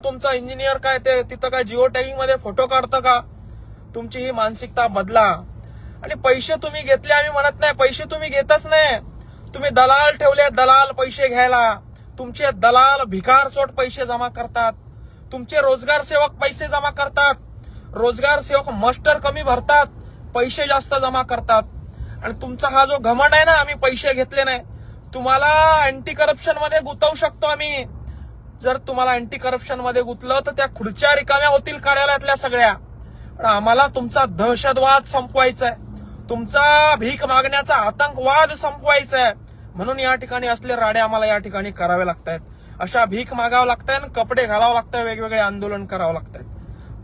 तुमचा इंजिनियर काय ते तिथं काय जिओ टॅगिंग मध्ये फोटो काढतं का? तुमची ही मानसिकता बदला. आणि पैसे तुम्ही घेतले आम्ही म्हणत नाही, पैसे तुम्ही घेतच नाही. तुम्ही दलाल ठेवले, दलाल पैसे घ्यायला. तुमचे दलाल भिकारचोट पैसे जमा करतात. तुमचे रोजगार सेवक पैसे जमा करतात. रोजगार सेवक मास्टर कमी भरतात, पैसे जास्त जमा करतात. आणि तुमचा हा जो घमंड आहे ना, आम्ही पैसे घेतले नाही, तुम्हाला अँटी करप्शन मध्ये गुंतवू शकतो आम्ही. जर तुम्हाला अँटी करप्शन मध्ये गुंतलं तर त्या खुर्च्या रिकाम्या होतील कार्यालयातल्या सगळ्या. पण आम्हाला तुमचा दहशतवाद संपवायचा आहे, तुमचा भीक मागण्याचा आतंकवाद संपवायचा आहे. म्हणून या ठिकाणी असले राडे आम्हाला या ठिकाणी करावे लागतायत. अशा भीक मागावं लागतंय, कपडे घालावं लागतंय, वेगवेगळे आंदोलन करावं लागतंय.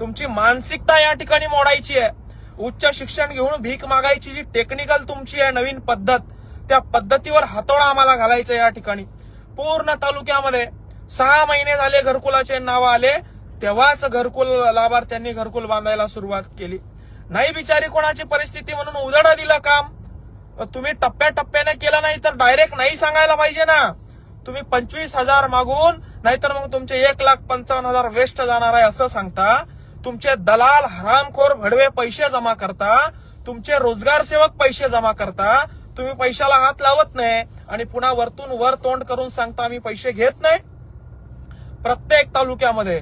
तुमची मानसिकता या ठिकाणी मोडायची आहे. उच्च शिक्षण घेऊन भीक मागायची जी टेक्निकल तुमची आहे नवीन पद्धत, त्या पद्धतीवर हातोडा आम्हाला घालायचा या ठिकाणी. पूर्ण तालुक्यामध्ये 6 महिने झाले घरकुलाचे नाव आले, तेव्हाच घरकुल लाभार्थ्यांनी घरकुल बांधायला सुरुवात केली. नाही बिचारी कोणाची परिस्थिती म्हणून उजाडा दिलं काम. तुम्ही टप्प्याटप्प्याने केलं नाही तर डायरेक्ट नाही सांगायला पाहिजे ना. तुम्ही 25,000 मागून नाहीतर मग तुमचे 1,55,000 वेस्ट जाणार आहे असं सांगता. तुमचे दलाल हरामखोर भडवे पैसे जमा करता, तुमचे रोजगार सेवक पैसे जमा करता. तुम्ही पैशाला हात लावत नाही आणि पुन्हा वरतून वर तोंड करून सांगता आम्ही पैसे घेत नाही. प्रत्येक तालुक्यामध्ये,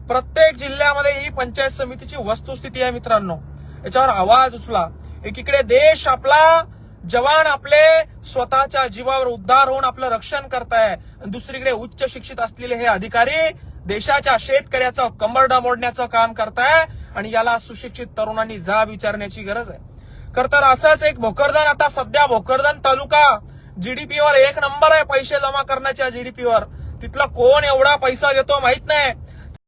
प्रत्येक जिल्ह्यामध्ये ही पंचायत समितीची वस्तुस्थिती आहे मित्रांनो. याच्यावर आवाज उचला. एकीकडे देश आपला, जवान आपले स्वतःच्या जीवावर उद्धार होऊन आपलं रक्षण करताय, दुसरीकडे उच्च शिक्षित असलेले हे अधिकारी देशाच्या शेतकऱ्याचं कंबरडं मोडण्याचं काम करताय. आणि याला सुशिक्षित तरुणांनी जाब विचारण्याची गरज आहे. तर असंच एक भोकरदन, आता सध्या भोकरदन तालुका जीडीपीवर 1 नंबर आहे पैसे जमा करण्याच्या जीडीपीवर. तिथला कोण एवढा पैसा घेतो माहित नाही.